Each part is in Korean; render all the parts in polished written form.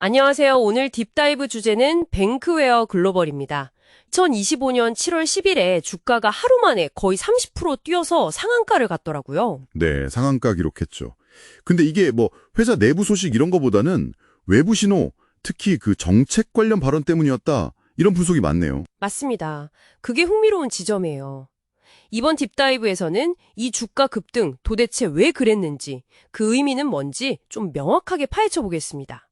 안녕하세요. 오늘 딥다이브 주제는 뱅크웨어 글로벌입니다. 2025년 7월 10일에 주가가 하루 만에 거의 30% 뛰어서 상한가를 갔더라고요. 네, 상한가 기록했죠. 근데 이게 뭐 회사 내부 소식 이런 거보다는 외부 신호, 특히 그 정책 관련 발언 때문이었다. 이런 분석이 많네요. 맞습니다. 그게 흥미로운 지점이에요. 이번 딥다이브에서는 이 주가 급등 도대체 왜 그랬는지, 그 의미는 뭔지 좀 명확하게 파헤쳐 보겠습니다.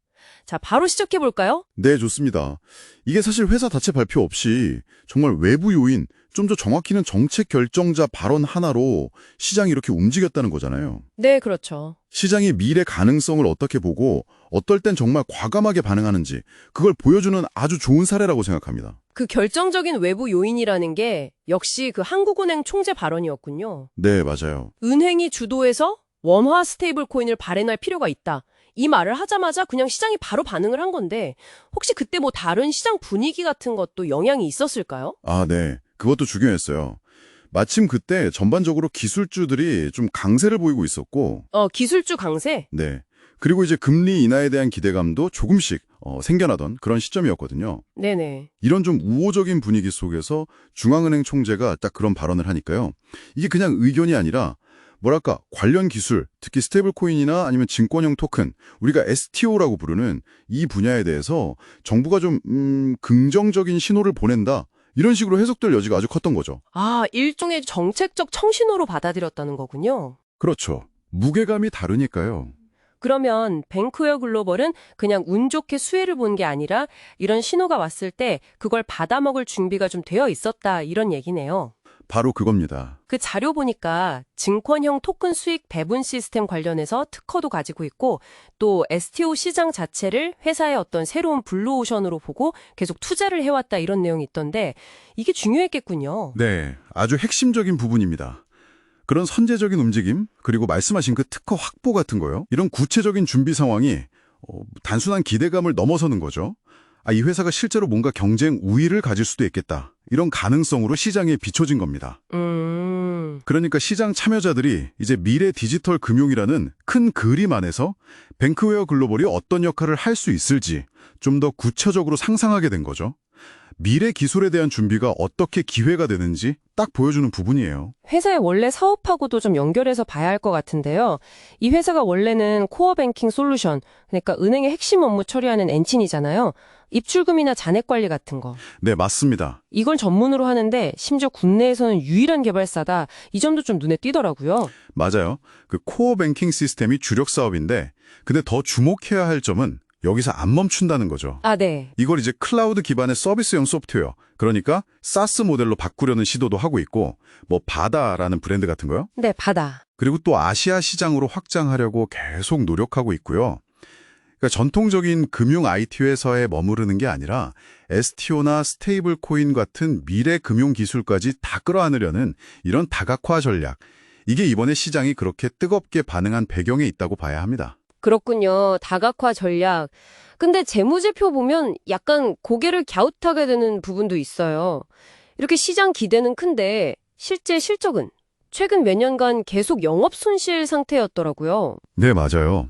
자, 바로 시작해 볼까요? 네, 좋습니다. 이게 사실 회사 자체 발표 없이 정말 외부 요인, 좀 더 정확히는 정책 결정자 발언 하나로 시장이 이렇게 움직였다는 거잖아요. 네, 그렇죠. 시장이 미래 가능성을 어떻게 보고 어떨 땐 정말 과감하게 반응하는지 그걸 보여주는 아주 좋은 사례라고 생각합니다. 그 결정적인 외부 요인이라는 게 역시 그 한국은행 총재 발언이었군요. 네, 맞아요. 은행이 주도해서 원화 스테이블 코인을 발행할 필요가 있다. 이 말을 하자마자 그냥 시장이 바로 반응을 한 건데 혹시 그때 뭐 다른 시장 분위기 같은 것도 영향이 있었을까요? 아, 네. 그것도 중요했어요. 마침 그때 전반적으로 기술주들이 좀 강세를 보이고 있었고, 기술주 강세? 네. 그리고 이제 금리 인하에 대한 기대감도 조금씩 생겨나던 그런 시점이었거든요. 네네. 이런 좀 우호적인 분위기 속에서 중앙은행 총재가 딱 그런 발언을 하니까요. 이게 그냥 의견이 아니라 뭐랄까 관련 기술, 특히 스테이블 코인이나 아니면 증권형 토큰, 우리가 STO라고 부르는 이 분야에 대해서 정부가 좀 긍정적인 신호를 보낸다. 이런 식으로 해석될 여지가 아주 컸던 거죠. 아, 일종의 정책적 청신호로 받아들였다는 거군요. 그렇죠. 무게감이 다르니까요. 그러면 뱅크웨어 글로벌은 그냥 운 좋게 수혜를 본 게 아니라 이런 신호가 왔을 때 그걸 받아먹을 준비가 좀 되어 있었다 이런 얘기네요. 바로 그겁니다. 그 자료 보니까 증권형 토큰 수익 배분 시스템 관련해서 특허도 가지고 있고 또 STO 시장 자체를 회사의 어떤 새로운 블루오션으로 보고 계속 투자를 해왔다 이런 내용이 있던데 이게 중요했겠군요. 네, 아주 핵심적인 부분입니다. 그런 선제적인 움직임, 그리고 말씀하신 그 특허 확보 같은 거요. 이런 구체적인 준비 상황이 단순한 기대감을 넘어서는 거죠. 아, 이 회사가 실제로 뭔가 경쟁 우위를 가질 수도 있겠다. 이런 가능성으로 시장에 비춰진 겁니다. 그러니까 시장 참여자들이 이제 미래 디지털 금융이라는 큰 그림 안에서 뱅크웨어 글로벌이 어떤 역할을 할 수 있을지 좀 더 구체적으로 상상하게 된 거죠. 미래 기술에 대한 준비가 어떻게 기회가 되는지 딱 보여주는 부분이에요. 회사의 원래 사업하고도 좀 연결해서 봐야 할 것 같은데요. 이 회사가 원래는 코어 뱅킹 솔루션, 그러니까 은행의 핵심 업무 처리하는 엔진이잖아요. 입출금이나 잔액 관리 같은 거. 네, 맞습니다. 이걸 전문으로 하는데 심지어 국내에서는 유일한 개발사다. 이 점도 좀 눈에 띄더라고요. 맞아요. 그 코어 뱅킹 시스템이 주력 사업인데 근데 더 주목해야 할 점은 여기서 안 멈춘다는 거죠. 아, 네. 이걸 이제 클라우드 기반의 서비스형 소프트웨어, 그러니까 사스 모델로 바꾸려는 시도도 하고 있고 뭐 바다라는 브랜드 같은 거요. 네, 바다. 그리고 또 아시아 시장으로 확장하려고 계속 노력하고 있고요. 그러니까 전통적인 금융 IT 회사에 머무르는 게 아니라 STO나 스테이블 코인 같은 미래 금융 기술까지 다 끌어안으려는 이런 다각화 전략. 이게 이번에 시장이 그렇게 뜨겁게 반응한 배경에 있다고 봐야 합니다. 그렇군요. 다각화 전략. 근데 재무제표 보면 약간 고개를 갸웃하게 되는 부분도 있어요. 이렇게 시장 기대는 큰데 실제 실적은 최근 몇 년간 계속 영업 손실 상태였더라고요. 네, 맞아요.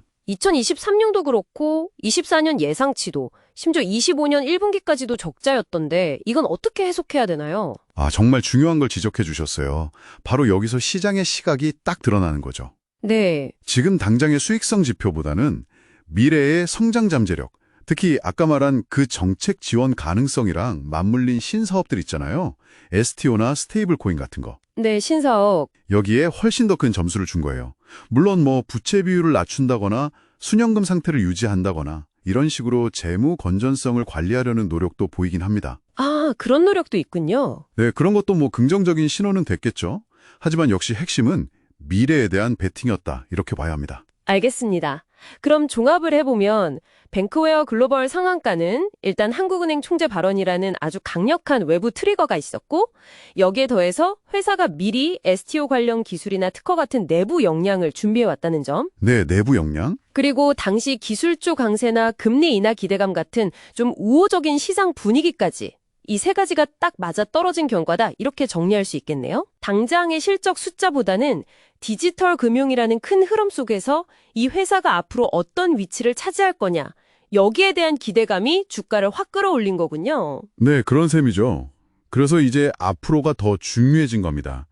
2023년도 그렇고 24년 예상치도 심지어 25년 1분기까지도 적자였던데 이건 어떻게 해석해야 되나요? 아, 정말 중요한 걸 지적해 주셨어요. 바로 여기서 시장의 시각이 딱 드러나는 거죠. 네. 지금 당장의 수익성 지표보다는 미래의 성장 잠재력, 특히 아까 말한 그 정책 지원 가능성이랑 맞물린 신사업들 있잖아요. STO나 스테이블 코인 같은 거. 네, 신사업. 여기에 훨씬 더 큰 점수를 준 거예요. 물론 뭐 부채 비율을 낮춘다거나 순연금 상태를 유지한다거나 이런 식으로 재무 건전성을 관리하려는 노력도 보이긴 합니다. 아, 그런 노력도 있군요. 네, 그런 것도 뭐 긍정적인 신호는 됐겠죠. 하지만 역시 핵심은 미래에 대한 베팅이었다. 이렇게 봐야 합니다. 알겠습니다. 그럼 종합을 해보면 뱅크웨어 글로벌 상한가는 일단 한국은행 총재 발언이라는 아주 강력한 외부 트리거가 있었고 여기에 더해서 회사가 미리 STO 관련 기술이나 특허 같은 내부 역량을 준비해왔다는 점 네, 내부 역량. 그리고 당시 기술주 강세나 금리 인하 기대감 같은 좀 우호적인 시장 분위기까지 이 세 가지가 딱 맞아떨어진 결과다 이렇게 정리할 수 있겠네요. 당장의 실적 숫자보다는 디지털 금융이라는 큰 흐름 속에서 이 회사가 앞으로 어떤 위치를 차지할 거냐 여기에 대한 기대감이 주가를 확 끌어올린 거군요. 네, 그런 셈이죠. 그래서 이제 앞으로가 더 중요해진 겁니다.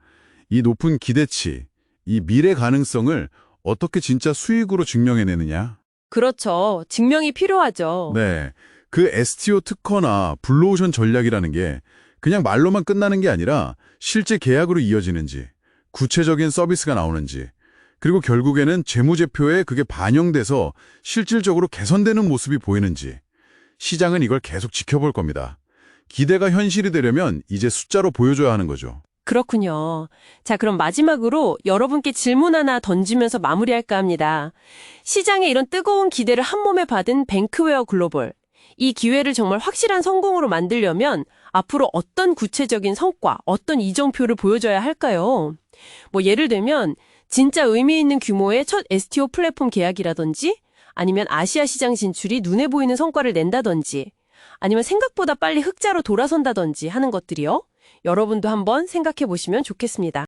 이 높은 기대치, 이 미래 가능성을 어떻게 진짜 수익으로 증명해내느냐. 그렇죠. 증명이 필요하죠. 네, 그 STO 특허나 블루오션 전략이라는 게 그냥 말로만 끝나는 게 아니라 실제 계약으로 이어지는지, 구체적인 서비스가 나오는지, 그리고 결국에는 재무제표에 그게 반영돼서 실질적으로 개선되는 모습이 보이는지, 시장은 이걸 계속 지켜볼 겁니다. 기대가 현실이 되려면 이제 숫자로 보여줘야 하는 거죠. 그렇군요. 자, 그럼 마지막으로 여러분께 질문 하나 던지면서 마무리할까 합니다. 시장에 이런 뜨거운 기대를 한 몸에 받은 뱅크웨어 글로벌. 이 기회를 정말 확실한 성공으로 만들려면 앞으로 어떤 구체적인 성과, 어떤 이정표를 보여줘야 할까요? 뭐 예를 들면 진짜 의미 있는 규모의 첫 STO 플랫폼 계약이라든지 아니면 아시아 시장 진출이 눈에 보이는 성과를 낸다든지 아니면 생각보다 빨리 흑자로 돌아선다든지 하는 것들이요. 여러분도 한번 생각해 보시면 좋겠습니다.